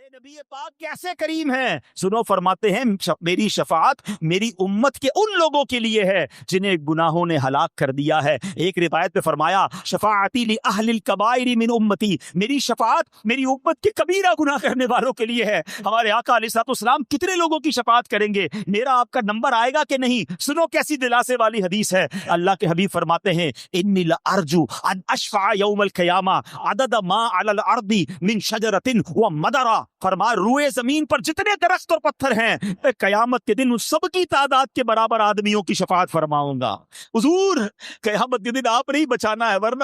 نبی پاک کیسے کریم ہیں. سنو فرماتے ہیں میری شفاعت میری امت کے ان لوگوں کے لیے ہے جنہیں گناہوں نے ہلاک کر دیا ہے. ایک روایت پہ فرمایا شفاعتی لأہل الکبائر من امتی، میری شفاعت میری امت کے کبیرہ گناہ کرنے والوں کے لیے ہے. ہمارے آقا علیہ الصلوۃ والسلام کتنے لوگوں کی شفاعت کریں گے؟ میرا آپ کا نمبر آئے گا کہ نہیں؟ سنو کیسی دلاسے والی حدیث ہے. اللہ کے حبیب فرماتے ہیں انی لارجو ان اشفع یوم القیامہ عدد ما علی الارض من شجرۃ ومدرا. فرما روئے زمین پر جتنے درخت اور پتھر ہیں قیامت کے دن ان سب کی تعداد کے برابر آدمیوں کی شفاعت فرماؤں گا. حضور قیامت کے دن آپ نہیں بچانا ہے، ورنہ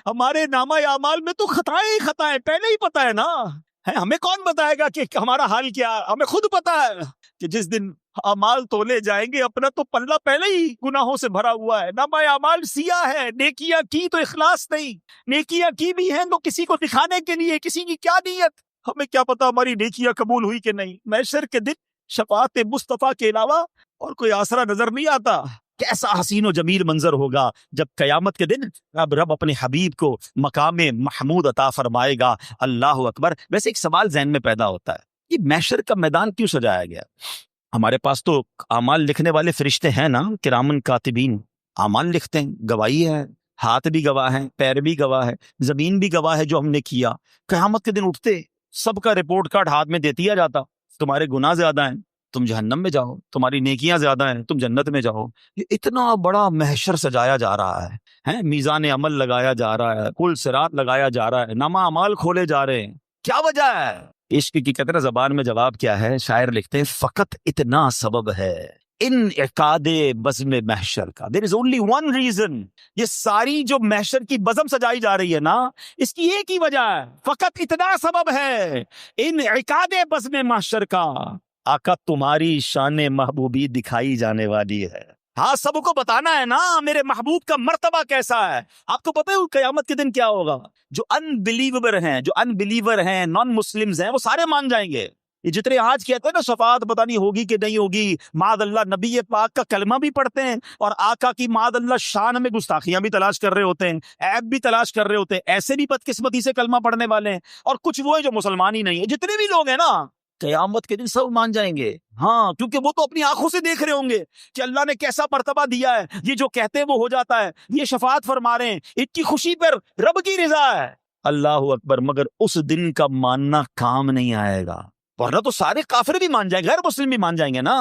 ہمارے نامہ اعمال میں تو خطائیں ہی خطائیں پہلے ہی پتہ ہے نا. ہمیں کون بتائے گا کہ ہمارا حال کیا؟ ہمیں خود پتا ہے کہ جس دن اعمال تولے جائیں گے اپنا تو پلہ پہلے ہی گناہوں سے بھرا ہوا ہے. نامہ اعمال سیاہ ہے، نیکیاں کی تو اخلاص نہیں، نیکیاں کی بھی ہیں تو کسی کو دکھانے کے لیے، کسی کی کیا نیت. ہمیں کیا پتا ہماری نیکیاں قبول ہوئی کہ نہیں. محشر کے دن شفاعت مصطفیٰ کے علاوہ اور کوئی آسرا نظر نہیں آتا. کیسا حسین و جمیل منظر ہوگا جب قیامت کے دن رب اپنے حبیب کو مقام محمود عطا فرمائے گا. اللہ اکبر. ویسے ایک سوال ذہن میں پیدا ہوتا ہے، یہ محشر کا میدان کیوں سجایا گیا؟ ہمارے پاس تو اعمال لکھنے والے فرشتے ہیں نا، کرامن کاتبین، اعمال لکھتے ہیں، گواہی ہے، ہاتھ بھی گواہ ہیں، پیر بھی گواہ ہے، زمین بھی گواہ ہے جو ہم نے کیا. قیامت کے دن اٹھتے سب کا رپورٹ کارڈ ہاتھ میں دیتی آ جاتا، تمہارے گناہ زیادہ ہیں تم جہنم میں جاؤ، تمہاری نیکیاں زیادہ ہیں تم جنت میں جاؤ. یہ اتنا بڑا محشر سجایا جا رہا ہے، میزان عمل لگایا جا رہا ہے، کل صراط لگایا جا رہا ہے، نامہ اعمال کھولے جا رہے ہیں. کیا وجہ ہے؟ عشق کی قطرہ زبان میں جواب کیا ہے؟ شاعر لکھتے ہیں فقط اتنا سبب ہے انعقاد بزم محشر کا. There is only one reason. یہ ساری جو محشر کی بزم سجائی جا رہی ہے نا، اس کی ایک ہی وجہ ہے، فقط اتنا سبب ہے انعقاد بزم محشر کا. آقا تمہاری شان محبوبی دکھائی جانے والی ہے. ہاں سب کو بتانا ہے نا میرے محبوب کا مرتبہ کیسا ہے. آپ کو پتہ ہے قیامت کے دن کیا ہوگا؟ جو انبلیور ہیں نان مسلمز ہیں وہ سارے مان جائیں گے. یہ جتنے آج کہتے ہیں نا شفاعت پتہ نہیں ہوگی کہ نہیں ہوگی، معاذ اللہ نبی پاک کا کلمہ بھی پڑھتے ہیں اور آقا کی معاذ اللہ شان میں گستاخیاں بھی تلاش کر رہے ہوتے ہیں، عیب بھی تلاش کر رہے ہوتے ہیں. ایسے بھی بدقسمتی سے کلمہ پڑھنے والے ہیں اور کچھ وہ ہیں جو مسلمان ہی نہیں ہیں. جتنے بھی لوگ ہیں نا قیامت کے دن سب مان جائیں گے. ہاں کیونکہ وہ تو اپنی آنکھوں سے دیکھ رہے ہوں گے کہ اللہ نے کیسا مرتبہ دیا ہے. یہ جو کہتے ہیں وہ ہو جاتا ہے، یہ شفاعت فرما رہے ہیں، ان کی خوشی پر رب کی رضا ہے. اللہ اکبر. مگر اس دن کا ماننا کام نہیں آئے گا، ورنہ تو سارے کافر بھی مان جائیں گے، غیر مسلم بھی مان جائیں گے نا.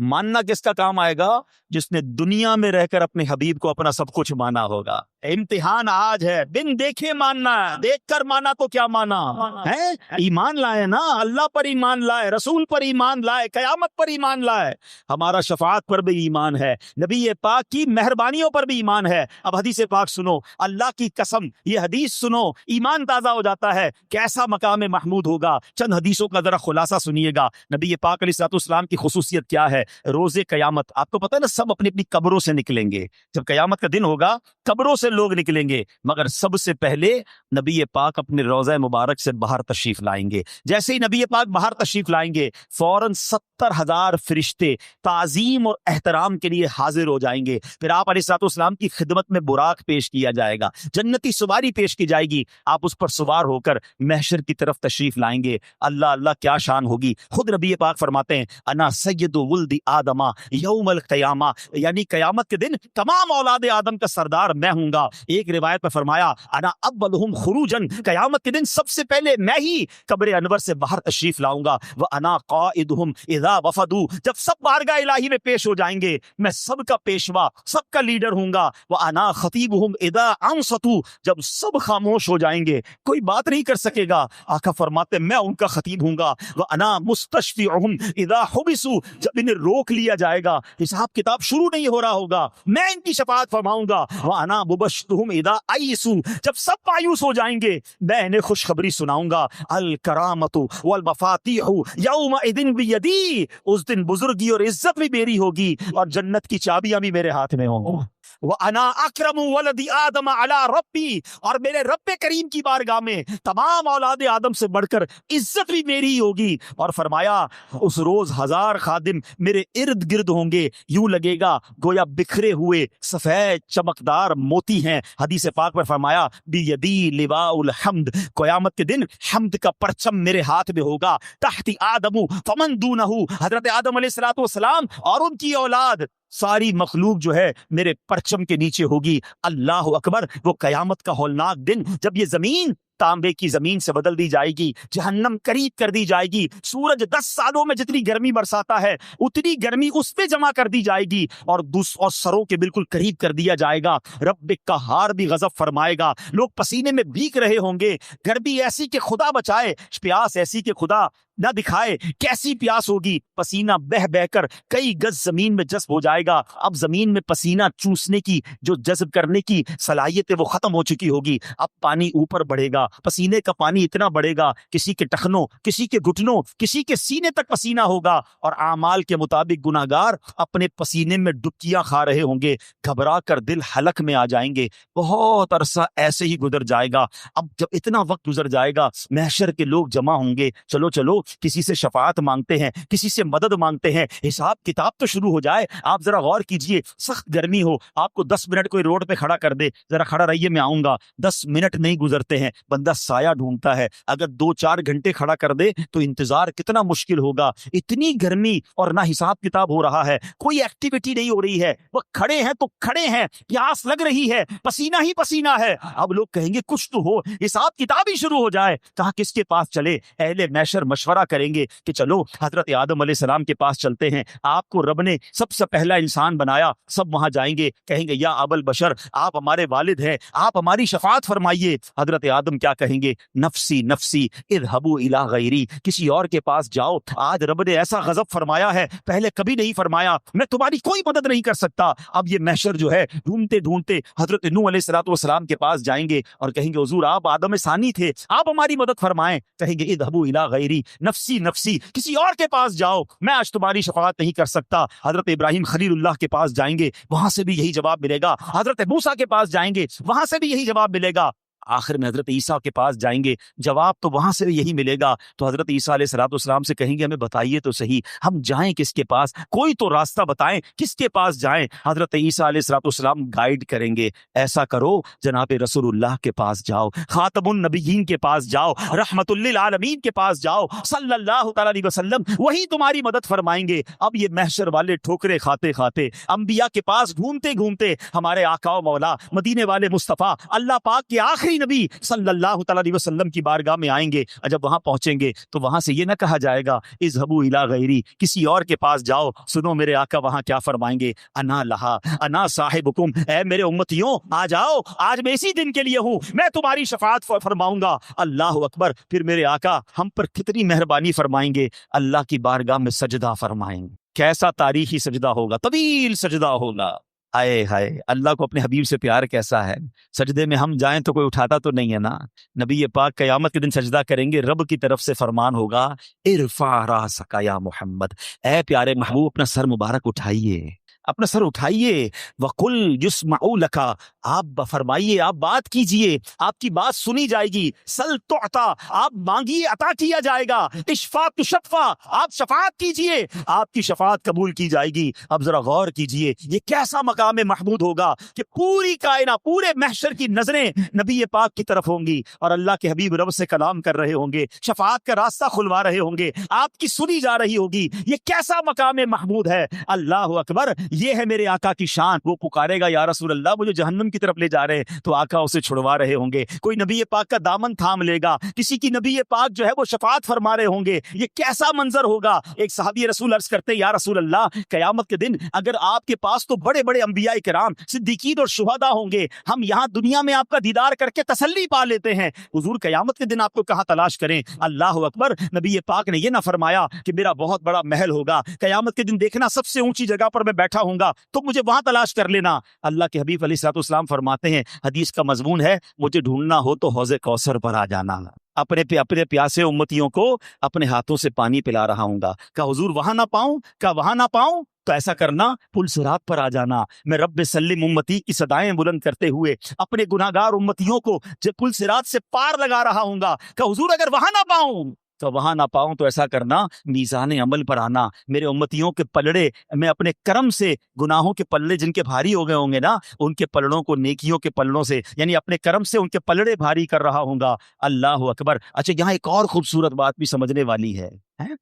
ماننا کس کا کام آئے گا؟ جس نے دنیا میں رہ کر اپنے حبیب کو اپنا سب کچھ مانا ہوگا. امتحان آج ہے، بن دیکھے ماننا ہے، دیکھ کر مانا تو کیا مانا ہے. ایمان لائے نا، اللہ پر ایمان لائے، رسول پر ایمان لائے، قیامت پر ایمان لائے. ہمارا شفاعت پر بھی ایمان ہے، نبی پاک کی مہربانیوں پر بھی ایمان ہے. اب حدیث پاک سنو، اللہ کی قسم یہ حدیث سنو، ایمان تازہ ہو جاتا ہے. کیسا مقام محمود ہوگا؟ چند حدیثوں کا ذرا خلاصہ سنیے گا. نبی پاک علیہ الصلوۃ والسلام کی خصوصیت کیا ہے؟ روز قیامت آپ کو پتہ ہے نا سب اپنی اپنی قبروں سے نکلیں گے. جب قیامت کا دن ہوگا قبروں سے لوگ نکلیں گے، مگر سب سے پہلے نبی پاک اپنے روضہ مبارک سے باہر تشریف لائیں گے. جیسے ہی نبی پاک باہر تشریف لائیں گے فوراً 70,000 فرشتے تعظیم اور احترام کے لیے حاضر ہو جائیں گے. پھر آپ علیہ الصلوۃ والسلام کی خدمت میں براق پیش کیا جائے گا، جنتی سواری پیش کی جائے گی. آپ اس پر سوار ہو کر محشر کی طرف تشریف لائیں گے. اللہ اللہ کیا شان ہوگی. خود نبی پاک فرماتے ہیں انا سید ولد آدم یوم القیامہ، یعنی قیامت کے دن تمام اولاد آدم کا سردار میں ہوں گا. ایک روایت میں فرمایا انا اولہم خروجا، قیامت کے دن سب سے پہلے میں ہی قبر انور سے باہر تشریف لاؤں گا. وانا قائدہم اذا وفدوا، جب سب بارگاہ الہی میں پیش ہو جائیں گے میں سب کا پیشوا، سب کا لیڈر ہوں گا. وانا خطیبہم اذا انصتوا، جب سب خاموش ہو جائیں گے کوئی بات نہیں کر سکے گا آقا فرماتے میں ان کا خطیب ہوں گا. وانا مستشفعہم اذا حبسوا، جب انہیں روک لیا جائے گا حساب کتاب شروع نہیں ہو رہا ہوگا میں ان کی شفاعت فرماؤں گا. وانا مبشرہم اذا ایسوا، جب سب مایوس ہو جائیں گے میں انہیں خوشخبری سناؤں گا. الکرامۃ والمفاتیح یومئذ بیدی، اس دن بزرگی اور عزت بھی میری ہوگی اور جنت کی چابیاں بھی میرے ہاتھ میں ہوں. وَأَنَا أَكْرَمُ وَلَدِ آدَمَ عَلَى رَبِّي، اور میرے رب کریم کی بارگاہ میں تمام اولاد آدم سے بڑھ کر عزت بھی میری ہی ہوگی۔ اور فرمایا اس روز 1000 خادم میرے ارد گرد ہوں گے، یوں لگے گا گویا بکھرے ہوئے سفید چمکدار موتی ہیں۔ حدیث پاک میں فرمایا بِيَدِي لِوَاءُ الْحَمْدِ، قیامت کے دن حمد کا پرچم میرے ہاتھ میں ہوگا۔ تحت آدم فمن دونہ، حضرت آدم علیہ السلام اور ان کی اولاد ساری مخلوق جو ہے میرے پرچم کے نیچے ہوگی۔ اللہ اکبر، وہ قیامت کا ہولناک دن جب یہ زمین تانبے کی زمین سے بدل دی جائے گی، جہنم قریب کر دی جائے گی، سورج 10 سالوں میں جتنی گرمی برساتا ہے اتنی گرمی اس پہ جمع کر دی جائے گی، اور سروں کے بالکل قریب کر دیا جائے گا۔ رب قہار بھی غضب فرمائے گا، لوگ پسینے میں بھیگ رہے ہوں گے، گرمی ایسی کہ خدا بچائے، پیاس ایسی کہ خدا نہ دکھائے، کیسی پیاس ہوگی، پسینہ بہ بہ کر کئی گز زمین میں جذب ہو جائے گا۔ اب زمین میں پسینہ چوسنے کی جو جذب کرنے کی صلاحیت ہے وہ ختم ہو چکی ہوگی، اب پانی اوپر بڑھے گا، پسینے کا پانی اتنا بڑھے گا کسی کے ٹخنوں، کسی کے گھٹنوں، کسی کے سینے تک پسینہ ہوگا، اور اعمال کے مطابق گناہگار اپنے پسینے میں ڈبکیاں کھا رہے ہوں گے، گھبرا کر دل حلق میں آ جائیں گے۔ بہت عرصہ ایسے ہی گزر جائے گا۔ اب جب اتنا وقت گزر جائے گا محشر کے لوگ جمع ہوں گے، چلو چلو کسی سے شفاعت مانگتے ہیں، کسی سے مدد مانگتے ہیں، حساب کتاب تو شروع ہو جائے۔ آپ ذرا غور کیجئے، سخت گرمی ہو، آپ کو 10 منٹ کوئی روڈ پہ کھڑا کر دے، ذرا کھڑا رہیے میں آؤں گا، 10 منٹ نہیں گزرتے ہیں، بندہ سایہ ڈھونڈتا ہے۔ اگر 2-4 گھنٹے کھڑا کر دے تو انتظار کتنا مشکل ہوگا۔ اتنی گرمی اور نہ حساب کتاب ہو رہا ہے، کوئی ایکٹیویٹی نہیں ہو رہی ہے، وہ کھڑے ہیں تو کھڑے ہیں، پیاس لگ رہی ہے، پسینہ ہی پسینہ ہے۔ اب لوگ کہیں گے کچھ تو ہو، حساب کتاب ہی شروع ہو جائے، کہاں کس کے پاس چلے؟ اہل محشر مشورہ کریں گے کہ چلو حضرت آدم علیہ السلام کے پاس چلتے ہیں، آپ کو رب نے سب سے پہلا انسان بنایا۔ سب وہاں جائیں گے، کہیں گے یا ابا البشر، آپ ہمارے والد ہیں، آپ ہماری شفاعت فرمائیے۔ حضرت آدم کیا کہیں گے؟ نفسی نفسی اذهبوا الی غیری، کسی اور کے پاس جاؤ، آج رب نے ایسا غضب فرمایا ہے پہلے کبھی نہیں فرمایا، میں تمہاری کوئی مدد نہیں کر سکتا۔ اب یہ محشر جو ہے ڈھونڈتے ڈھونڈتے حضرت نوح علیہ السلام کے پاس جائیں گے اور کہیں گے حضور آپ آدم ثانی تھے، آپ ہماری مدد فرمائیں۔ کہیں گے اذهبوا الی غیری، نفسی نفسی، کسی اور کے پاس جاؤ، میں آج تمہاری شفاعت نہیں کر سکتا۔ حضرت ابراہیم خلیل اللہ کے پاس جائیں گے، وہاں سے بھی یہی جواب ملے گا۔ حضرت موسیٰ کے پاس جائیں گے، وہاں سے بھی یہی جواب ملے گا۔ آخر میں حضرت عیسیٰ کے پاس جائیں گے، جواب تو وہاں سے بھی یہی ملے گا۔ تو حضرت عیسیٰ علیہ السلام سے کہیں گے ہمیں بتائیے تو صحیح، ہم جائیں کس کے پاس؟ کوئی تو راستہ بتائیں، کس کے پاس جائیں؟ حضرت عیسیٰ علیہ السلام گائیڈ کریں گے، ایسا کرو جناب رسول اللہ کے پاس جاؤ، خاتم النبیین کے پاس جاؤ، رحمت للعالمین کے پاس جاؤ، صلی اللہ تعالیٰ علیہ وسلم، وہی تمہاری مدد فرمائیں گے۔ اب یہ محشر والے ٹھوکرے کھاتے کھاتے انبیاء کے پاس گھومتے گھومتے ہمارے آقا و مولا مدینے والے مصطفیٰ اللہ پاک کے آخری نبی صلی اللہ تعالیٰ علیہ وسلم کی بارگاہ میں آئیں گے۔ جب وہاں پہنچیں گے تو وہاں سے یہ نہ کہا جائے گا اذهبوا الی غیری، کسی اور کے پاس جاؤ۔ سنو میرے آقا وہاں کیا فرمائیں گے؟ انا لہا انا صاحبکم، اے میرے امتیوں آ جاؤ، آج میں اسی دن کے لیے ہوں، میں تمہاری شفاعت فرماؤں گا۔ اللہ اکبر، پھر میرے آقا ہم پر کتنی مہربانی فرمائیں گے، اللہ کی بارگاہ میں سجدہ فرمائیں گے۔ کیسا تاریخی سجدہ ہوگا، طویل سجدہ ہوگا۔ آئے ہائے، اللہ کو اپنے حبیب سے پیار کیسا ہے۔ سجدے میں ہم جائیں تو کوئی اٹھاتا تو نہیں ہے نا۔ نبی پاک قیامت کے دن سجدہ کریں گے، رب کی طرف سے فرمان ہوگا ارفع راسک یا محمد، اے پیارے محبوب اپنا سر مبارک اٹھائیے، اپنا سر اٹھائیے، وَقُلْ يُسْمَعُ لَكَ، آپ فرمائیے، آپ بات کیجئے، آپ کی بات سنی جائے گی، سل تعطا، آپ مانگیے عطا کیا جائے گا، اشفا تشفا، آپ شفاعت کیجئے، آپ کی شفاعت قبول کی جائے گی۔ اب ذرا غور کیجئے، یہ کیسا مقام محمود ہوگا کہ پوری کائنات، پورے محشر کی نظریں نبی پاک کی طرف ہوں گی اور اللہ کے حبیب رب سے کلام کر رہے ہوں گے، شفاعت کا راستہ کھلوا رہے ہوں گے، آپ کی سنی جا رہی ہوگی۔ یہ کیسا مقام محمود ہے، اللہ اکبر، یہ ہے میرے آقا کی شان۔ وہ پکارے گا یا رسول اللہ مجھے جہنم کی طرف لے جا رہے ہیں، تو آقا اسے چھڑوا رہے ہوں گے، کوئی نبی پاک کا دامن تھام لے گا، کسی کی نبی پاک جو ہے وہ شفاعت فرما رہے ہوں گے۔ یہ کیسا منظر ہوگا۔ ایک صحابی رسول عرض کرتے یا رسول اللہ قیامت کے دن اگر آپ کے پاس تو بڑے بڑے انبیاء کرام، صدیقین اور شہداء ہوں گے، ہم یہاں دنیا میں آپ کا دیدار کر کے تسلی پا لیتے ہیں، حضور قیامت کے دن آپ کو کہاں تلاش کریں؟ اللہ اکبر، نبی پاک نے یہ نہ فرمایا کہ میرا بہت بڑا محل ہوگا، قیامت کے دن دیکھنا سب سے اونچی جگہ پر میں بیٹھا ہوں گا، تم مجھے وہاں تلاش کر لینا۔ اللہ کے حبیب علیہ الصلوۃ والسلام فرماتے ہیں، حدیث کا مضمون ہے، مجھے ڈھونڈنا ہو تو حوض کوثر پر آ جانا، اپنے پیاسے امتیوں کو اپنے ہاتھوں سے پانی پلا رہا ہوں گا۔ کہا حضور وہاں نہ پاؤں، کہا وہاں نہ پاؤں تو ایسا کرنا پل صراط پر آ جانا، میں رب سلم امتی کی صدائیں بلند کرتے ہوئے اپنے گناہگار امتیوں کو جب پل صراط سے پار لگا رہا ہوں گا۔ کہا حضور اگر وہاں نہ پاؤں تو ایسا کرنا میزان عمل پر آنا، میرے امتیوں کے پلڑے میں اپنے کرم سے گناہوں کے پلڑے جن کے بھاری ہو گئے ہوں گے نا، ان کے پلڑوں کو نیکیوں کے پلڑوں سے، یعنی اپنے کرم سے ان کے پلڑے بھاری کر رہا ہوں گا۔ اللہ اکبر۔ اچھا یہاں ایک اور خوبصورت بات بھی سمجھنے والی ہے،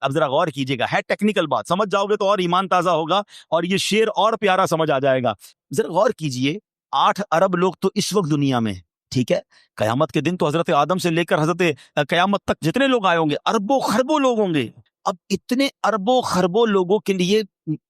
اب ذرا غور کیجیے گا، ہے ٹیکنیکل بات، سمجھ جاؤ گے تو اور ایمان تازہ ہوگا اور یہ شعر اور پیارا سمجھ آ جائے گا۔ ذرا غور کیجیے، 8 ارب لوگ تو اس وقت دنیا میں، ٹھیک ہے، قیامت کے دن تو حضرت آدم سے لے کر حضرت قیامت تک جتنے لوگ آئے ہوں گے اربوں خربوں لوگ ہوں گے۔ اب اتنے اربوں خربوں لوگوں کے لیے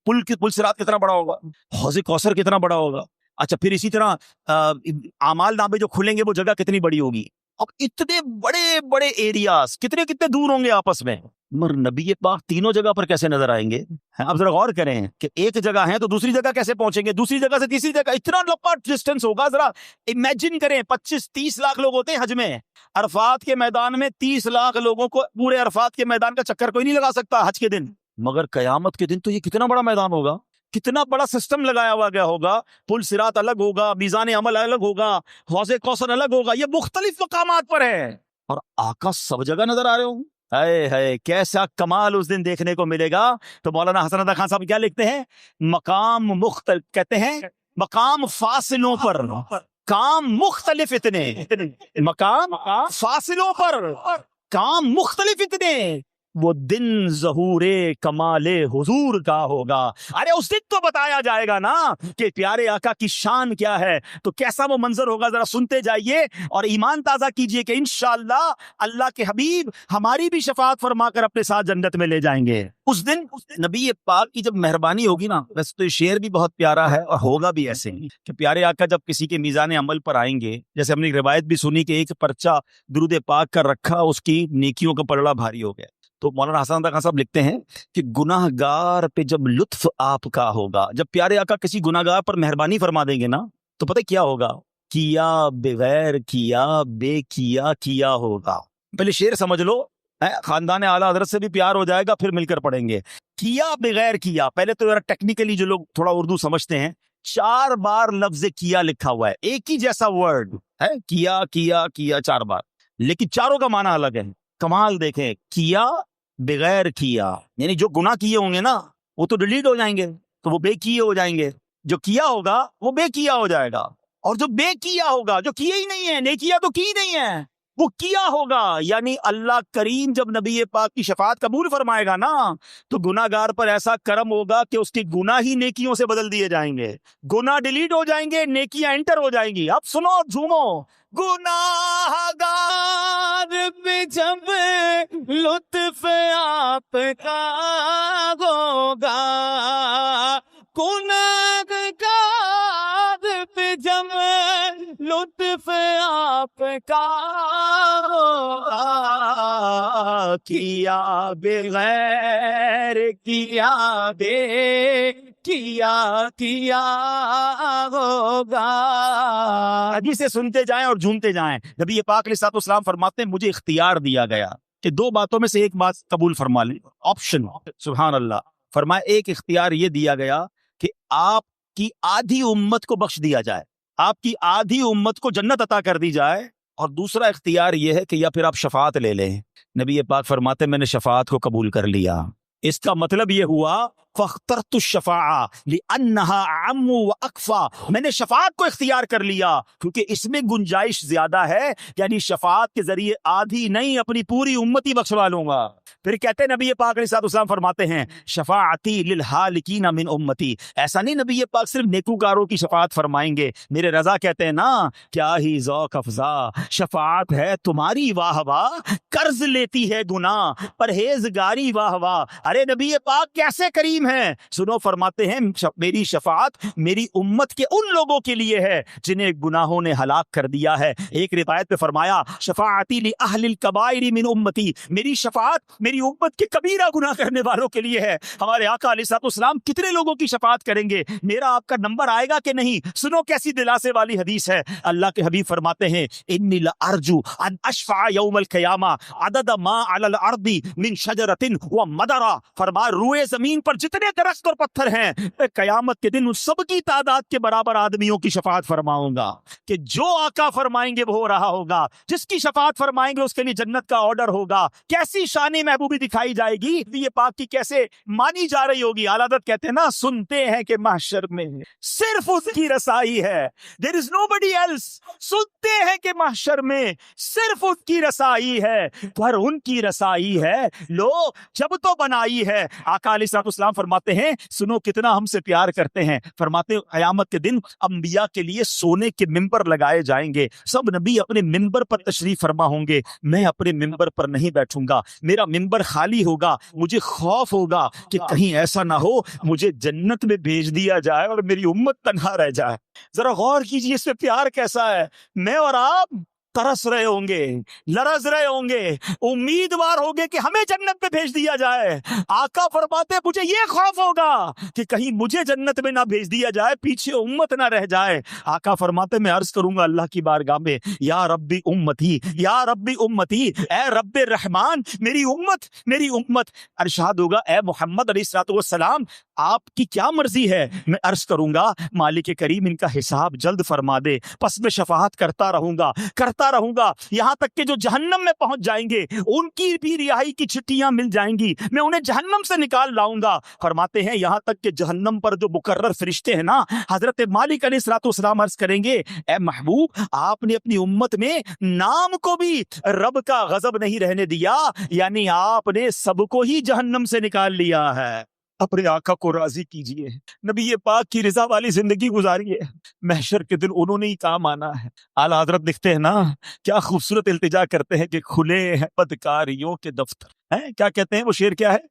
پل صراط کتنا بڑا ہوگا، حوض کوثر کتنا بڑا ہوگا۔ اچھا پھر اسی طرح اعمال نامے جو کھلیں گے وہ جگہ کتنی بڑی ہوگی۔ اب اتنے بڑے بڑے ایریاز کتنے دور ہوں گے آپس میں، مگر نبی پاک تینوں جگہ پر کیسے نظر آئیں گے؟ اب ذرا غور کریں کہ ایک جگہ ہے تو دوسری جگہ کیسے پہنچیں گے، دوسری جگہ سے تیسری جگہ، اتنا لمبا ڈسٹینس ہوگا۔ ذرا امیجن کریں، 25-30 لاکھ لوگ ہوتے ہیں حج میں، عرفات کے میدان میں 30 لاکھ لوگوں کو پورے عرفات کے میدان کا چکر کوئی نہیں لگا سکتا حج کے دن، مگر قیامت کے دن تو یہ کتنا بڑا میدان ہوگا، کتنا بڑا سسٹم لگایا ہوا گیا ہوگا، پل صراط الگ ہوگا، میزان عمل الگ ہوگا، حوض کوثر الگ ہوگا، یہ مختلف مقامات پر ہے اور آقا سب جگہ نظر آ رہے ہوں۔ ہائے کیسا کمال اس دن دیکھنے کو ملے گا۔ تو مولانا حسن ادا خان صاحب کیا لکھتے ہیں، مقام مختلف، کہتے ہیں مقام فاصلوں پر کام مختلف اتنے، مقام فاصلوں پر کام مختلف اتنے، وہ دن ظہور کمال حضور کا ہوگا۔ ارے اس دن تو بتایا جائے گا نا کہ پیارے آقا کی شان کیا ہے، تو کیسا وہ منظر ہوگا، ذرا سنتے جائیے اور ایمان تازہ کیجئے کہ انشاءاللہ اللہ کے حبیب ہماری بھی شفاعت فرما کر اپنے ساتھ جنت میں لے جائیں گے۔ اس دن نبی پاک کی جب مہربانی ہوگی نا، ویسے تو یہ شعر بھی بہت پیارا ہے اور ہوگا بھی ایسے ہی کہ پیارے آقا جب کسی کے میزان عمل پر آئیں گے، جیسے ہم نے روایت بھی سنی کہ ایک پرچہ درود پاک کا رکھا، اس کی نیکیوں کا پلڑا بھاری ہو گیا، تو مولانا حسن ادا خان صاحب لکھتے ہیں کہ گناہ گار پہ جب لطف آپ کا ہوگا، جب پیارے آقا کسی گناہ گار پر مہربانی فرما دیں گے نا، تو پتہ کیا ہوگا، کیا بغیر کیا بے کیا ہوگا۔ پہلے شعر سمجھ لو، خاندان اعلیٰ حضرت سے بھی پیار ہو جائے گا، پھر مل کر پڑھیں گے۔ کیا بغیر کیا، پہلے تو ذرا ٹیکنیکلی جو لوگ تھوڑا اردو سمجھتے ہیں، 4 بار لفظ کیا لکھا ہوا ہے، ایک ہی جیسا ورڈ ہے، کیا 4 بار، لیکن چاروں کا معنی الگ ہے۔ کمال دیکھیں، کیا بغیر کیا، یعنی جو گناہ کیے ہوں گے نا وہ تو ڈیلیٹ ہو جائیں گے، تو وہ بے کیے ہو جائیں گے، جو کیا ہوگا وہ بے کیا ہو جائے گا، اور جو بے کیا ہوگا، جو کیے ہی نہیں ہے، نیکیاں تو کی نہیں ہے، وہ کیا ہوگا۔ یعنی اللہ کریم جب نبی پاک کی شفاعت قبول فرمائے گا نا، تو گناہ گار پر ایسا کرم ہوگا کہ اس کے گناہ ہی نیکیوں سے بدل دیے جائیں گے، گناہ ڈیلیٹ ہو جائیں گے، نیکیاں انٹر ہو جائیں گی۔ اب سنو، جھومو، گناہ گار پہ جب لطف آپ کا ہوگا، گناہ گار پہ جب لطف آپ کا ہوگا، کیا بغیر کیا بے کیا ہوگا۔ حدیثیں سنتے جائیں اور جھومتے جائیں۔ نبی پاک علیہ السلام فرماتے ہیں مجھے اختیار دیا گیا کہ 2 باتوں میں سے ایک بات قبول فرما لیں، آپشن، سبحان اللہ، فرمایا ایک اختیار یہ دیا گیا کہ آپ کی آدھی امت کو بخش دیا جائے، آپ کی آدھی امت کو جنت عطا کر دی جائے، اور دوسرا اختیار یہ ہے کہ یا پھر آپ شفاعت لے لیں۔ نبی پاک فرماتے میں نے شفاعت کو قبول کر لیا۔ اس کا مطلب یہ ہوا فاخترت الشفاعہ لأنہا اعم واکفا، میں نے شفاعت کو اختیار کر لیا کیونکہ اس میں گنجائش زیادہ ہے، یعنی شفاعت کے ذریعے آدھی نہیں اپنی پوری امتی بخشوا لوں گا۔ پھر کہتے ہیں نبی پاک علیہ السلام فرماتے ہیں شفاعتی للحالکین من امتی، ایسا نہیں نبی پاک صرف نیکوکاروں کی شفاعت فرمائیں گے، میرے رضا کہتے ہیں نا کیا ہی ذوق افزا شفاعت ہے تمہاری واہ واہ، قرض لیتی ہے گناہ پرہیزگاری واہ واہ۔ ارے نبی پاک کیسے کریم کریم ہے، سنو فرماتے ہیں میری شفاعت میری امت کے ان لوگوں کے لیے ہے جنہیں گناہوں نے ہلاک کر دیا ہے۔ ایک روایت پہ فرمایا شفاعتی لأہل الکبائر من امتی، میری شفاعت میری امت کے کبیرہ گناہ کرنے والوں کے لیے ہے۔ ہمارے آقا علیہ الصلوۃ والسلام کتنے لوگوں کی شفاعت کریں گے؟ میرا آپ کا نمبر آئے گا کہ نہیں؟ سنو کیسی دلاسے والی حدیث ہے۔ اللہ کے حبیب فرماتے ہیں انی لارجو ان اشفع یوم القیامہ عدد ما علی الارض من شجرۃ ومدرا، فرمایا روئے زمین پر جتنے درخت اور پتھر ہیں قیامت کے دن ان سب کی تعداد کے برابر آدمیوں کی شفاعت فرماؤں گا، کہ جو آقا فرمائیں گے وہ ہو رہا ہوگا، جس کی شفاعت فرمائیں گے اس کے لیے جنت کا آرڈر ہوگا۔ کیسی شان محبوبی دکھائی جائے گی، یہ پاک کی کیسے مانی جا رہی ہوگی۔ اعلیٰ حضرت کہتے ہیں نا، سنتے ہیں کہ محشر میں صرف اس کی رسائی ہے، there is nobody else۔ سنتے ہیں کہ محشر میں صرف اس کی رسائی ہے، پر ان کی رسائی ہے لو جب تو بنائی ہے۔ آقا علیہ الصلوۃ والسلام فرماتے ہیں سنو کتنا ہم سے پیار کرتے ہیں، فرماتے ہیں قیامت کے دن انبیاء کے لیے سونے کے ممبر لگائے جائیں گے، سب نبی اپنے ممبر پر تشریف فرما ہوں گے، میں اپنے ممبر پر نہیں بیٹھوں گا، میرا ممبر خالی ہوگا، مجھے خوف ہوگا کہ کہیں ایسا نہ ہو مجھے جنت میں بھیج دیا جائے اور میری امت تنہا رہ جائے۔ ذرا غور کیجیے اس پہ پیار کیسا ہے۔ میں اور آپ ترس رہے ہوں گے، لرز رہے ہوں گے، امیدوار ہوں گے کہ ہمیں جنت میں بھیج دیا جائے۔ آقا فرماتے ہیں مجھے یہ خوف ہوگا کہ کہیں مجھے جنت میں نہ بھیج دیا جائے، پیچھے امت نہ رہ جائے۔ آقا فرماتے ہیں میں عرض کروں گا اللہ کی بارگاہ میں یا ربی امتی، یا ربی امتی، اے رب رحمان میری امت میری امت۔ ارشاد ہوگا اے محمد علیہ الصلوۃ والسلام آپ کی کیا مرضی ہے؟ میں عرض کروں گا مالک کریم ان کا حساب جلد فرما دے، پس میں شفاعت کرتا رہوں گا یہاں تک کہ جو جہنم میں پہنچ جائیں گے ان کی بھی رہائی کی چھٹیاں مل جائیں گی، میں انہیں جہنم سے نکال لاؤں گا۔ فرماتے ہیں یہاں تک کہ جہنم پر جو مقرر فرشتے ہیں نا، حضرت مالک علیہ الصلوۃ والسلام عرض کریں گے اے محبوب آپ نے اپنی امت میں نام کو بھی رب کا غضب نہیں رہنے دیا، یعنی آپ نے سب کو ہی جہنم سے نکال لیا ہے۔ اپنے آقا کو راضی کیجئے، نبی پاک کی رضا والی زندگی گزاریے، محشر کے دن انہوں نے ہی کام آنا ہے۔ اعلیٰ حضرت لکھتے ہیں نا، کیا خوبصورت التجا کرتے ہیں کہ کھلے ہیں بدکاریوں کے دفتر، ہیں کیا کہتے ہیں وہ شعر کیا ہے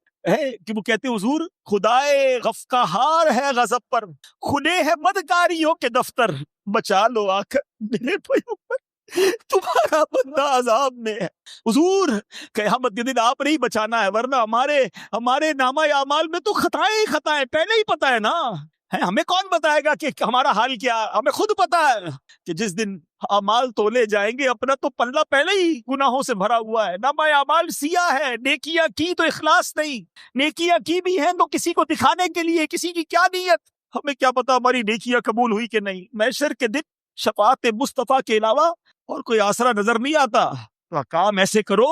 کہ وہ کہتے ہیں حضور خدائے غفقہار ہے غضب پر، کھلے ہیں بدکاریوں کے دفتر، بچا لو آقا میرے پیغمبر تمہارا بندہ عذاب میں ہے۔ حضور قیامت کے دن آپ نے ہی بچانا ہے، ورنہ ہمارے نامہ اعمال میں تو خطائیں ہی خطائیں پہلے ہی پتہ ہے نا، ہمیں کون بتائے گا کہ ہمارا حال کیا، ہمیں خود پتہ ہے کہ جس دن اعمال تولے جائیں گے اپنا تو پلہ پہلے ہی گناہوں سے بھرا ہوا ہے، نامہ اعمال سیاہ ہے، نیکیاں کی تو اخلاص نہیں، نیکیاں کی بھی ہیں تو کسی کو دکھانے کے لیے، کسی کی کیا نیت، ہمیں کیا پتا ہماری نیکیاں قبول ہوئی کہ نہیں۔ محشر کے دن شفاعت مصطفیٰ کے علاوہ اور کوئی آسرا نظر نہیں آتا، تو کام ایسے کرو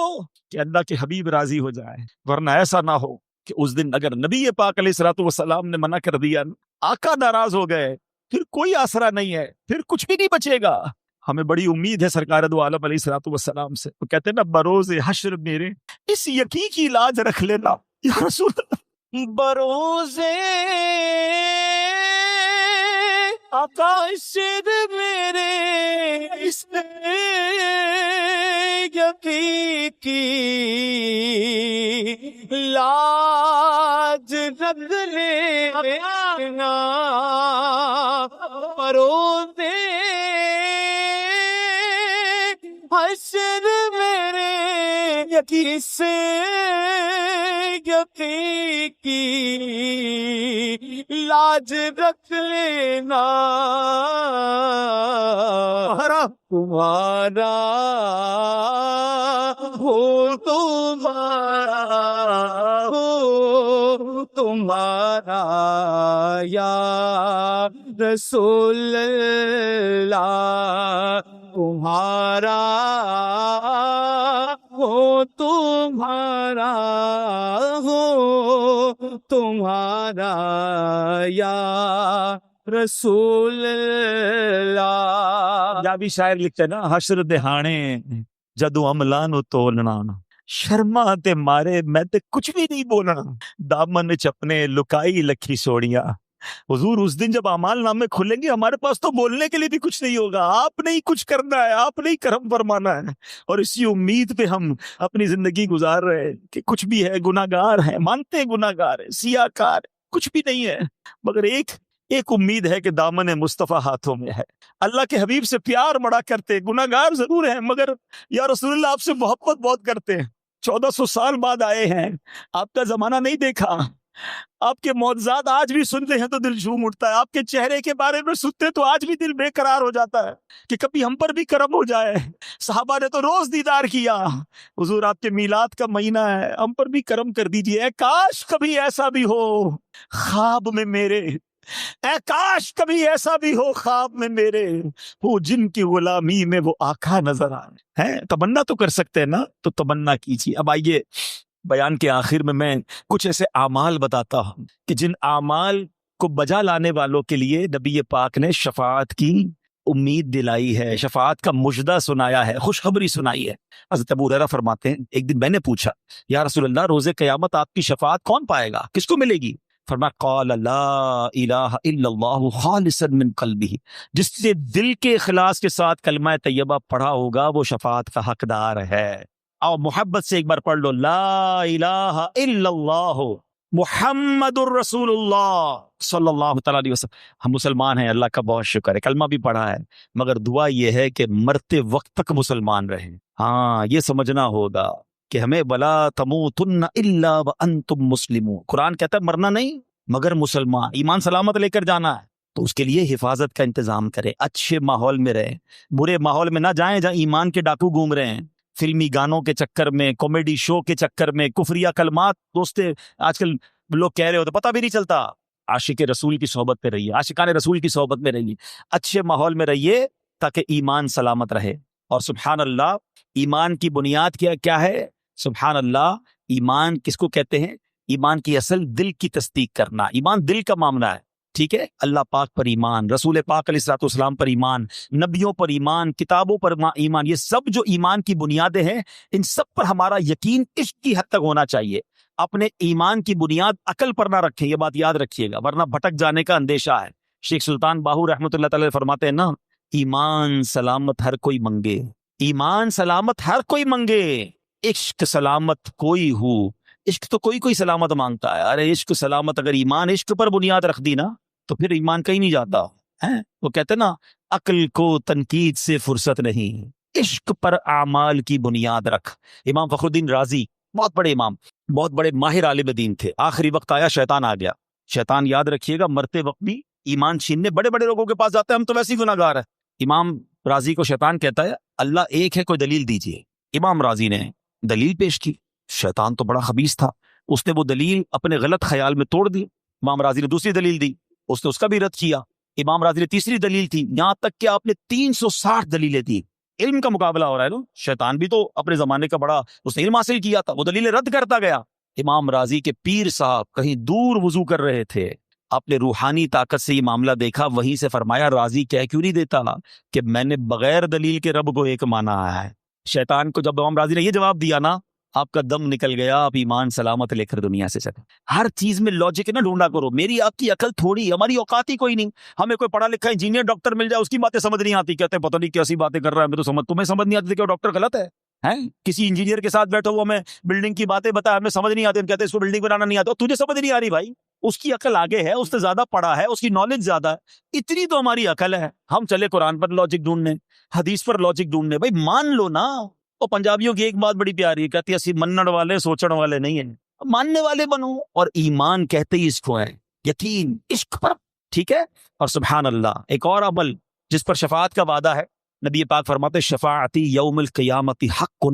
کہ اللہ کے حبیب راضی ہو جائے، ورنہ ایسا نہ ہو کہ اس دن اگر نبی پاک علیہ الصلوۃ والسلام نے منع کر دیا، آقا ناراض ہو گئے، پھر کوئی آسرا نہیں ہے، پھر کچھ بھی نہیں بچے گا۔ ہمیں بڑی امید ہے سرکار دو عالم علیہ الصلوۃ والسلام سے، وہ کہتے ہیں نا بروز حشر میرے اس یقین کی لاج رکھ لینا یا رسول اللہ، بروز آقا حشر میرے اس یقین کی لاج رکھ لینا، بروز حشر میرے یقین سے یقین کی لاج رکھ لینا، تمہارا ہو تمہارا ہو تمہارا یا رسول اللہ، تمہارا ہو تمہارا ہو تمہارا یا رسول اللہ۔ یا بھی شاعر لکھتے نا، حشر دہانے جدو عملہ نو تولنا، شرما تے مارے میں تے کچھ بھی نہیں بولنا، دامن چپنے لکائی لکھی سوڑیاں۔ حضور اس دن جب اعمال نامے کھلیں گے ہمارے پاس تو بولنے کے لیے بھی کچھ نہیں ہوگا، آپ نے ہی کچھ کرنا ہے، آپ نے ہی کرم فرمانا ہے، اور اسی امید پہ ہم اپنی زندگی گزار رہے ہیں کہ کچھ بھی ہے گناہگار ہیں، مانتے ہیں گناہگار ہیں، سیاہ کار، کچھ بھی نہیں ہے، مگر ایک امید ہے کہ دامن مصطفیٰ ہاتھوں میں ہے۔ اللہ کے حبیب سے پیار بڑا کرتے، گناہ گار ضرور ہیں مگر یا رسول اللہ آپ سے محبت بہت کرتے ہیں۔ 1400 سال بعد آئے ہیں، آپ کا زمانہ نہیں دیکھا، آپ کے معجزات آج بھی سنتے ہیں تو دل جھوم اٹھتا ہے، آپ کے چہرے کے بارے میں سنتے تو آج بھی دل بے قرار ہو جاتا ہے کہ کبھی ہم پر بھی کرم ہو جائے۔ صحابہ نے تو روز دیدار کیا، حضور آپ کے میلاد کا مہینہ ہے، ہم پر بھی کرم کر دیجئے، اے کاش کبھی ایسا بھی ہو خواب میں میرے، اے کاش کبھی ایسا بھی ہو خواب میں میرے، وہ جن کی غلامی میں وہ آقا نظر آئے ہیں۔ تمنا تو کر سکتے ہیں نا، تو تمنا کیجیے۔ اب آئیے بیان کے آخر میں کچھ ایسے اعمال بتاتا ہوں کہ جن اعمال کو بجا لانے والوں کے لیے نبی پاک نے شفاعت کی امید دلائی ہے، شفاعت کا مژدہ سنایا ہے، خوشخبری سنائی ہے۔ حضرت ابو ہریرہ فرماتے ہیں ایک دن میں نے پوچھا یا رسول اللہ روز قیامت آپ کی شفاعت کون پائے گا، کس کو ملے گی؟ فرمایا قال لا الہ الا اللہ خالصا من قلبہ، جس سے دل کے اخلاص کے ساتھ کلمہ طیبہ پڑھا ہوگا وہ شفاعت کا حقدار ہے۔ اور محبت سے ایک بار پڑھ لو، لا الہ الا اللہ محمد الرسول اللہ صلی اللہ تعالیٰ علیہ وسلم۔ ہم مسلمان ہیں، اللہ کا بہت شکر ہے، کلمہ بھی پڑھا ہے، مگر دعا یہ ہے کہ مرتے وقت تک مسلمان رہیں۔ ہاں یہ سمجھنا ہوگا کہ ہمیں ولا تموتن الا وانتم مسلمون، قرآن کہتا ہے مرنا نہیں مگر مسلمان، ایمان سلامت لے کر جانا ہے، تو اس کے لیے حفاظت کا انتظام کریں، اچھے ماحول میں رہیں، برے ماحول میں نہ جائیں جہاں ایمان کے ڈاکو گھوم رہے ہیں، فلمی گانوں کے چکر میں، کامیڈی شو کے چکر میں، کفریہ کلمات دوستے آج کل لوگ کہہ رہے ہو تو پتہ بھی نہیں چلتا۔ عاشق رسول کی صحبت میں رہیے، عاشقان رسول کی صحبت میں رہیے، اچھے ماحول میں رہیے تاکہ ایمان سلامت رہے۔ اور سبحان اللہ، ایمان کی بنیاد کیا ہے؟ سبحان اللہ، ایمان کس کو کہتے ہیں؟ ایمان کی اصل دل کی تصدیق کرنا، ایمان دل کا معاملہ ہے، ٹھیک ہے؟ اللہ پاک پر ایمان، رسول پاک علیہ الصلوۃ والسلام پر ایمان، نبیوں پر ایمان، کتابوں پر ایمان، یہ سب جو ایمان کی بنیادیں ہیں ان سب پر ہمارا یقین عشق کی حد تک ہونا چاہیے۔ اپنے ایمان کی بنیاد عقل پر نہ رکھیں، یہ بات یاد رکھیے گا، ورنہ بھٹک جانے کا اندیشہ ہے۔ شیخ سلطان باہو رحمۃ اللہ تعالی فرماتے ہیں نا، ایمان سلامت ہر کوئی منگے، ایمان سلامت ہر کوئی منگے، عشق سلامت کوئی ہو، عشق تو کوئی سلامت مانگتا ہے، ارے عشق سلامت، اگر ایمان عشق پر بنیاد رکھ دی نا تو پھر ایمان کہیں نہیں جاتا ہے۔ وہ کہتے ہیں نا، عقل کو تنقید سے فرصت نہیں، عشق پر اعمال کی بنیاد رکھ۔ امام فخر الدین رازی بہت بڑے امام، بہت بڑے ماہر عالم دین تھے، آخری وقت آیا شیطان آ گیا۔ شیطان یاد رکھیے گا مرتے وقت بھی ایمان چھیننے بڑے بڑے لوگوں کے پاس جاتے ہیں، ہم تو ویسے ہی گناہ گار ہیں۔ امام رازی کو شیطان کہتا ہے اللہ ایک ہے، کوئی دلیل دیجئے۔ امام رازی نے دلیل پیش کی، شیطان تو بڑا خبیث تھا، اس نے وہ دلیل اپنے غلط خیال میں توڑ دی۔ امام رازی نے دوسری دلیل دی، اس نے اس کا بھی رد کیا۔ امام رازی نے تیسری دلیل تھی، یہاں تک کہ آپ نے 360 دلیلیں دی۔ علم کا مقابلہ ہو رہا ہے نا، شیطان بھی تو اپنے زمانے کا بڑا، اس نے علم حاصل کیا تھا، وہ دلیلیں رد کرتا گیا۔ امام رازی کے پیر صاحب کہیں دور وضو کر رہے تھے، آپ نے روحانی طاقت سے یہ معاملہ دیکھا، وہیں سے فرمایا رازی کہہ کیوں نہیں دیتا کہ میں نے بغیر دلیل کے رب کو ایک مانا ہے۔ شیطان کو جب امام رازی نے یہ جواب دیا نا، آپ کا دم نکل گیا، آپ ایمان سلامت لے کر دنیا سے چلے۔ ہر چیز میں لاجک نہ ڈھونڈا کرو، میری آپ کی عقل تھوڑی، ہماری اوقات ہی کوئی نہیں۔ ہمیں کوئی پڑھا لکھا انجینئر ڈاکٹر مل جائے، اس کی باتیں سمجھ نہیں آتی، کہتے ہیں پتہ نہیں کیسی باتیں کر رہا ہے، ہمیں تو تمہیں سمجھ نہیں آتی کہ وہ ڈاکٹر غلط ہے۔ کسی انجینئر کے ساتھ بیٹھو، وہ ہمیں بلڈنگ کی باتیں بتا، ہمیں سمجھ نہیں آتی، ہم کہتے ہیں اس کو بلڈنگ بنانا نہیں آتا، تجھے سمجھ نہیں آ رہی بھائی، اس کی عقل آگے ہے، اس نے زیادہ پڑھا ہے، اس کی نالج زیادہ ہے، اتنی تو ہماری عقل ہے۔ ہم چلے قرآن پر لاجک ڈھونڈنے، حدیث پر لاجک ڈھونڈنے، بھائی مان لو نا۔ اور پنجابیوں کی ایک بات بڑی پیاری ہے، کہتی ہے اسی منن والے سوچن والے نہیں ہیں، ماننے والے بنو۔ اور ایمان کہتے ہی اس کو ہے، یقین عشق پر، ٹھیک ہے۔ اور سبحان اللہ، ایک اور عمل جس پر شفاعت کا وعدہ ہے، نبی پاک فرماتے شفاعتی یوم القیامت حق،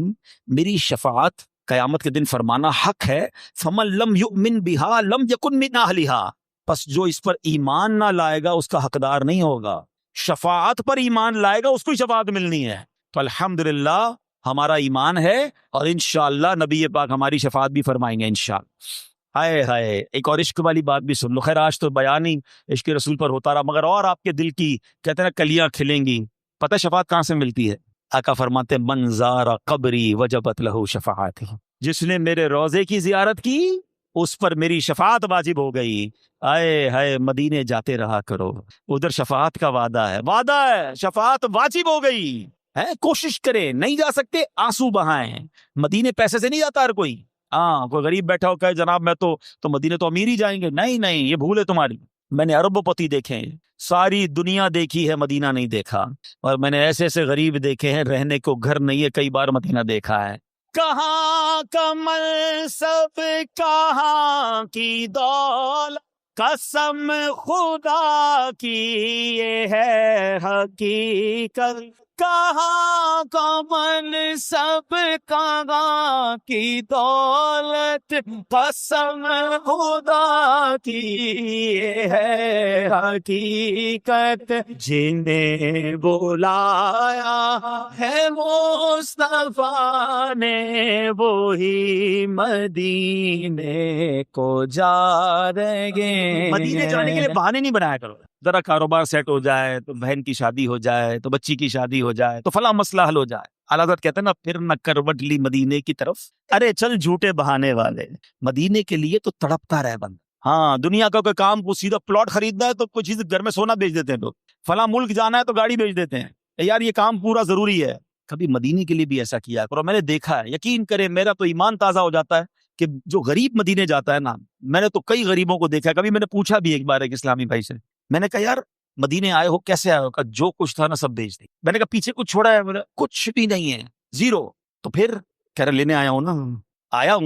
میری شفاعت قیامت کے دن فرمانا حق ہے۔ فمن لم یؤمن بها لم یکن من اہلها، پس جو اس پر ایمان نہ لائے گا اس کا حقدار نہیں ہوگا۔ شفاعت پر ایمان لائے گا اس کو شفاعت ملنی ہے۔ تو الحمدللہ ہمارا ایمان ہے، اور انشاءاللہ نبی پاک ہماری شفاعت بھی فرمائیں گے انشاءاللہ۔ ہائے ہائے، ایک اور عشق والی بات بھی سن لو۔ خیر آج تو بیان ہی عشق رسول پر ہوتا رہا، مگر اور آپ کے دل کی کہتے ہیں کلیاں کھلیں گی۔ پتہ شفاعت کہاں سے ملتی ہے؟ آقا فرماتے من زار قبری وجبت لہ شفاعتی، جس نے میرے روضے کی زیارت کی اس پر میری شفاعت واجب ہو گئی۔ آئے ہائے، مدینے جاتے رہا کرو، ادھر شفاعت کا وعدہ ہے، شفاعت واجب ہو گئی ہے۔ کوشش کریں، نہیں جا سکتے آنسو بہائیں، مدینے پیسے سے نہیں جاتا ہر کوئی، ہاں کوئی غریب بیٹھا ہو کہے جناب میں تو مدینے تو امیر ہی جائیں گے، نہیں نہیں یہ بھول ہے تمہاری، میں نے اربوں پتی دیکھے ہیں، ساری دنیا دیکھی ہے مدینہ نہیں دیکھا، اور میں نے ایسے ایسے غریب دیکھے ہیں رہنے کو گھر نہیں ہے، کئی بار مدینہ دیکھا ہے۔ کہاں کا منصب کہاں کی دولت، قسم خدا کی یہ ہے حقیقت، کہاں کا منصب کہاں کی دولت، قسم خدا کی یہ ہے حقیقت، جنہیں بلایا ہے مصطفیٰ نے وہی مدینے کو جا رہے ہیں۔ مدینے جانے کے لیے بہانے نہیں بنایا کرو، ذرا کاروبار سیٹ ہو جائے تو بہن کی شادی ہو جائے تو بچی کی شادی ہو جائے تو فلاں مسئلہ حل ہو جائے، اعلیٰ حضرت کہتے ہیں نا پھر نہ کروٹ لی مدینے کی طرف، ارے چل جھوٹے بہانے والے، مدینے کے لیے تو تڑپتا رہ بند۔ ہاں دنیا کا کوئی کام کو سیدھا پلاٹ خریدنا ہے تو کوئی چیز گھر میں سونا بیچ دیتے ہیں لوگ، فلاں ملک جانا ہے تو گاڑی بیچ دیتے ہیں، یار یہ کام پورا ضروری ہے، کبھی مدینے کے لیے بھی ایسا کیا کرو۔ میں نے دیکھا ہے، یقین کرے میرا تو ایمان تازہ ہو جاتا ہے کہ جو غریب مدینے جاتا ہے نا، میں نے تو کئی غریبوں کو دیکھا، کبھی میں نے پوچھا بھی ایک بار ایک اسلامی بھائی سے، میں نے کہا یار مدینے آئے ہو کیسے آئے ہو؟ کہا جو کچھ تھا نا سب بیچ دی۔ میں نے کہا پیچھے کچھ چھوڑا ہے؟ بولا کچھ بھی نہیں ہے، زیرو۔ تو پھر کہہ رہے لینے آیا ہوں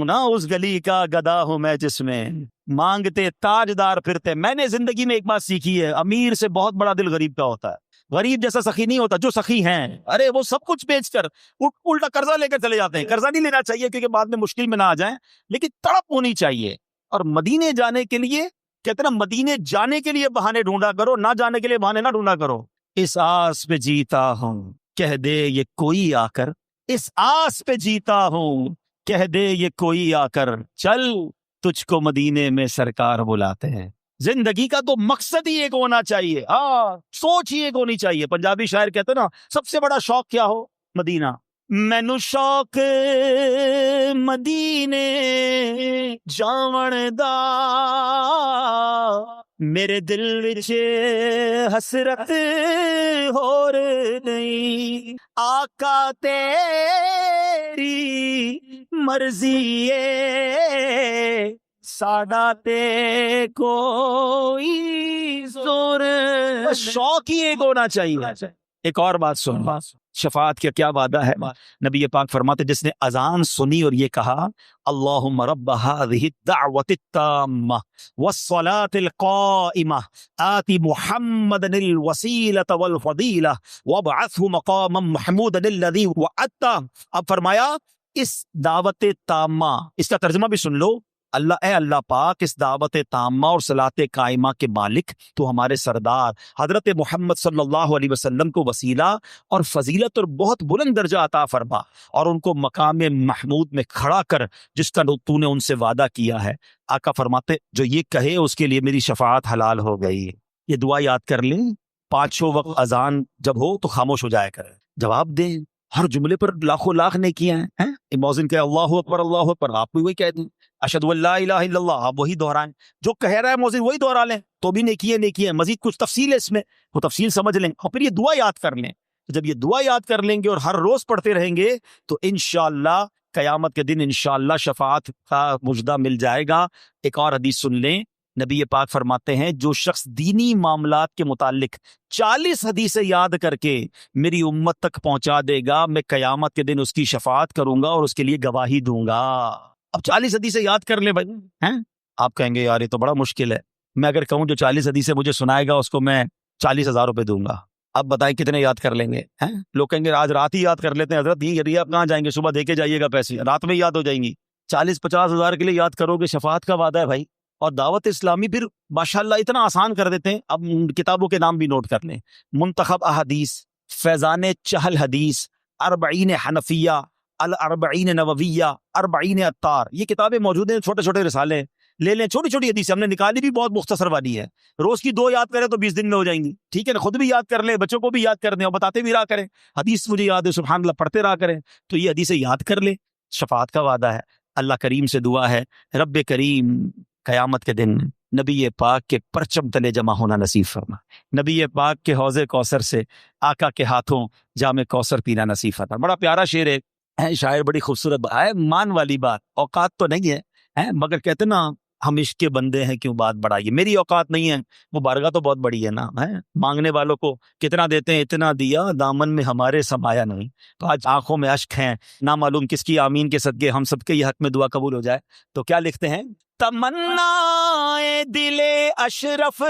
نا اس گلی کا گدا ہوں میں جس میں مانگتے تاجدار پھرتے۔ میں نے زندگی میں ایک بات سیکھی ہے، امیر سے بہت بڑا دل غریب کا ہوتا ہے، غریب جیسا سخی نہیں ہوتا۔ جو سخی ہیں ارے وہ سب کچھ بیچ کر الٹا قرضہ لے کر چلے جاتے ہیں۔ قرضہ نہیں لینا چاہیے کیونکہ بعد میں مشکل میں نہ آ جائیں، لیکن تڑپ ہونی چاہیے۔ اور مدینے جانے کے لیے کہتے ہیں نا، مدینے جانے کے لیے بہانے ڈھونڈا کرو، نہ جانے کے لیے بہانے نہ ڈھونڈا کرو۔ اس آس پہ جیتا ہوں کہہ دے یہ کوئی آ کر، اس آس پہ جیتا ہوں کہہ دے یہ کوئی آ کر، چل تجھ کو مدینے میں سرکار بلاتے ہیں۔ زندگی کا تو مقصد ہی ایک ہونا چاہیے، ہاں سوچ ہی ایک ہونی چاہیے۔ پنجابی شاعر کہتے ہیں نا سب سے بڑا شوق کیا ہو؟ مدینہ۔ مینو شوق مدینے جاون دا، میرے دل وچ حسرت ہور نہیں، آقا تیری مرضی ہے ساڈا تے کوئی زور۔ شوق ہی ایک ہونا چاہیے۔ ایک اور بات سن، شفاعت کا کیا وعدہ ہے؟ نبی پاک فرماتے جس نے اذان سنی اور یہ کہا اللہم رب هذه الدعوة التامة والصلاة القائمة آت محمدا الوسیلة والفضیلہ وابعثه مقاما محمودا الذی وعدته۔ اب فرمایا اس دعوت تامہ، اس کا ترجمہ بھی سن لو، اللہ اے اللہ پاک اس دعوت تامہ اور صلاۃ قائمہ کے مالک تو ہمارے سردار حضرت محمد صلی اللہ علیہ وسلم کو وسیلہ اور فضیلت اور بہت بلند درجہ عطا فرما، اور ان کو مقام محمود میں کھڑا کر جس کا تو نے ان سے وعدہ کیا ہے۔ آقا فرماتے جو یہ کہے اس کے لیے میری شفاعت حلال ہو گئی۔ یہ دعا یاد کر لیں، پانچوں وقت اذان جب ہو تو خاموش ہو جایا کرے، جواب دیں، ہر جملے پر لاکھوں لاکھ نیکیاں ہیں۔ مؤذن کہے اللہ اکبر اللہ اکبر، آپ بھی وہی کہہ دیں، اشہد ان لا الہ الا اللہ آپ وہی دہرائیں، جو کہہ رہا ہے مؤذن وہی دہرا لیں، تو بھی نیکی ہے۔ مزید کچھ تفصیل ہے اس میں، وہ تفصیل سمجھ لیں، اور پھر یہ دعا یاد کر لیں۔ جب یہ دعا یاد کر لیں گے اور ہر روز پڑھتے رہیں گے تو انشاءاللہ قیامت کے دن انشاءاللہ شفاعت کا مجدہ مل جائے گا۔ ایک اور حدیث سن لیں، نبی پاک فرماتے ہیں جو شخص دینی معاملات کے متعلق 40 حدیثیں یاد کر کے میری امت تک پہنچا دے گا، میں قیامت کے دن اس کی شفاعت کروں گا اور اس کے لیے گواہی دوں گا۔ اب 40 حدیثیں یاد کر لیں بھائی، ہیں آپ کہیں گے یار یہ تو بڑا مشکل ہے، میں اگر کہوں جو 40 حدیثیں مجھے سنائے گا اس کو میں 40,000 روپے دوں گا، اب بتائیں کتنے یاد کر لیں گے؟ ہیں لوگ کہیں گے آج رات ہی یاد کر لیتے ہیں، حضرت یہ آپ کہاں جائیں گے، صبح دے کے جائیے گا پیسے، رات میں یاد ہو جائیں گی۔ 40-50 ہزار کے لیے یاد کرو گے، شفاعت کا وعدہ ہے بھائی۔ اور دعوت اسلامی پھر ماشاءاللہ اتنا آسان کر دیتے ہیں، اب کتابوں کے نام بھی نوٹ کر لیں، منتخب احادیث، فیضان چہل حدیث، 40 حنفیہ، الاربعین نوویہ، 40 عطار، یہ کتابیں موجود ہیں، چھوٹے چھوٹے رسالے لے لیں، چھوٹی چھوٹی حدیث ہم نے نکالی بھی بہت مختصر والی ہے، روز کی 2 یاد کریں تو 20 دن میں ہو جائیں گی، ٹھیک ہے نا، خود بھی یاد کر لیں، بچوں کو بھی یاد کر دیں اور بتاتے بھی رہا کریں، حدیث مجھے یاد ہے سبحان اللہ پڑھتے رہا کریں، تو یہ حدیثیں یاد کر لیں، شفاعت کا وعدہ ہے۔ اللہ کریم سے دعا ہے رب کریم قیامت کے دن نبی پاک کے پرچم تلے جمع ہونا نصیب فرما، نبی پاک کے حوض کوثر سے آقا کے ہاتھوں جام کوثر پینا نصیب فرما۔ بڑا پیارا شعر ہے، شاعر بڑی خوبصورت بات ہے، مان والی بات، اوقات تو نہیں ہے مگر کہتے نا ہم عشق کے بندے ہیں کیوں بات بڑھائیے، میری اوقات نہیں ہے، وہ بارگاہ تو بہت بڑی ہے نا، مانگنے والوں کو کتنا دیتے ہیں، اتنا دیا دامن میں ہمارے سمایا نہیں، تو آج آنکھوں میں اشک ہیں، نہ معلوم کس کی آمین کے صدقے ہم سب کے یہ حق میں دعا قبول ہو جائے۔ تو کیا لکھتے ہیں، تمنا دل اشرف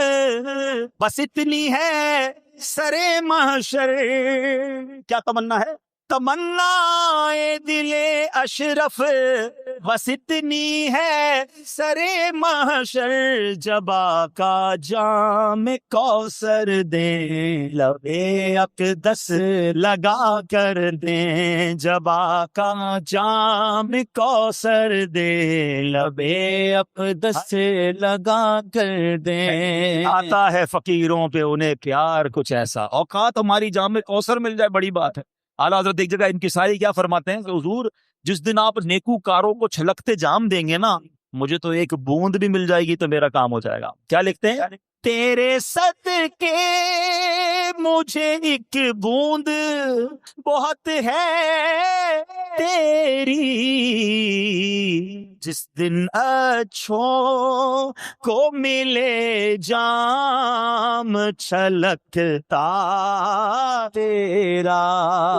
بس اتنی ہے سرے محشر، کیا تمنا ہے، تمنا دل اشرف بس اتنی ہے سرے محشر، جب آقا جام کوثر دیں لبے اقدس لگا کر دیں، جب آقا جام کوثر دیں لبے اقدس لگا کر دیں، آتا ہے فقیروں پہ انہیں پیار کچھ ایسا، اوقات ہماری جام کوثر مل جائے بڑی بات ہے۔ اعلیٰ حضرت ایک جگہ انکساری کیا فرماتے ہیں کہ حضور جس دن آپ نیکوکاروں کو چھلکتے جام دیں گے نا، مجھے تو ایک بوند بھی مل جائے گی تو میرا کام ہو جائے گا۔ کیا لکھتے ہیں، تیرے صدقے مجھے ایک بوند بہت ہے تیری، جس دن اچھوں کو ملے جام چھلکتا تیرا،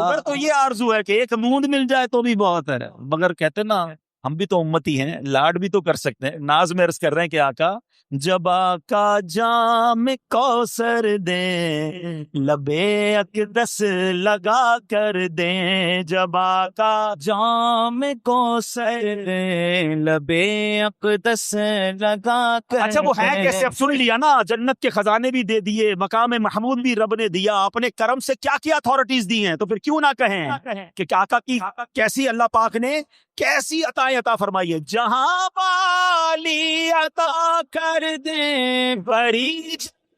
اگر تو یہ آرزو ہے کہ ایک بوند مل جائے تو بھی بہت ہے، مگر کہتے نا ہم بھی تو امتی ہیں، لاڈ بھی تو کر سکتے ہیں، ناز میں عرض کر رہے ہیں کہ آقا جب آقا جام کوثر دیں لبے اقدس لگا کر دیں، جب آقا جام کوثر دیں لبے اقدس لگا کر، اچھا وہ ہے کیسے، اب سن لیا نا، جنت کے خزانے بھی دے دیے، مقام محمود بھی رب نے دیا، اپنے کرم سے کیا کیا اتھارٹیز دی ہیں، تو پھر کیوں نہ کہیں کہ آقا کی کیسی اللہ پاک نے کیسی عطائیں عطا فرمائی ہے، جہاں والی عطا کر دیں بڑی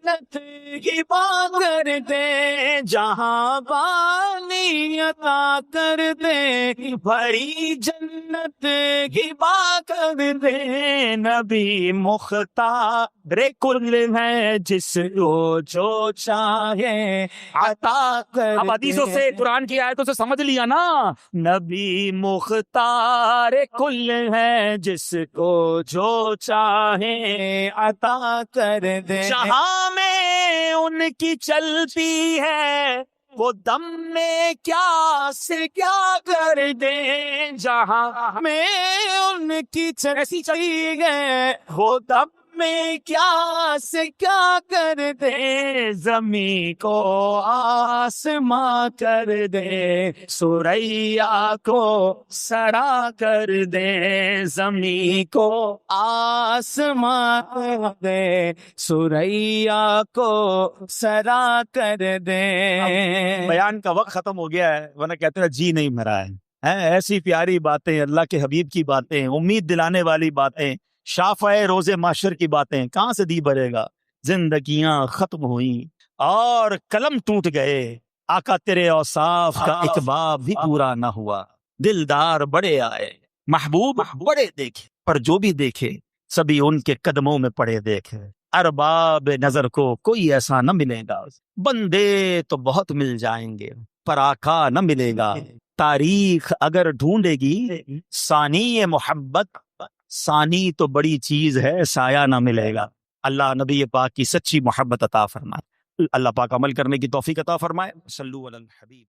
جنت کی بات کر دیں، جہاں والی عطا کر دیں بڑی جنت کی بات کر دیں، نبی مختار کل ہے جس کو جو چاہے عطا کر دیں، اب حدیثوں سے قرآن کی آیتوں سے سمجھ لیا نا، نبی مختار کل ہے جس کو جو چاہے عطا کر دے، جہاں میں ان کی چلتی ہے وہ دم میں کیا سے کیا کر دیں، جہاں میں ان کی چلتی ہے وہ دم میں کیا سے کیا کر دے، زمین کو آسماں کر دے سوریا کو سرا کر دے، زمین کو آسماں کر دے سوریا کو سرا کر دے۔ بیان کا وقت ختم ہو گیا ہے، ورنہ کہتے ہیں جی نہیں بھرا ہے، ایسی پیاری باتیں، اللہ کے حبیب کی باتیں، امید دلانے والی باتیں، شافع روز محشر کی باتیں، کہاں سے دی بھرے گا، زندگیاں ختم ہوئیں اور قلم ٹوٹ گئے، آقا تیرے اوصاف کا ایک باب بھی پورا نہ ہوا، دلدار بڑے آئے محبوب بڑے دیکھے، پر جو بھی دیکھے سبھی ان کے قدموں میں پڑے دیکھے، ارباب نظر کو کوئی ایسا نہ ملے گا، بندے تو بہت مل جائیں گے پر آقا نہ ملے گا، تاریخ اگر ڈھونڈے گی ثانی محبت، ثانی تو بڑی چیز ہے سایہ نہ ملے گا۔ اللہ نبی پاک کی سچی محبت عطا فرمائے، اللہ پاک عمل کرنے کی توفیق عطا فرمائے، صلو علی الحبیب۔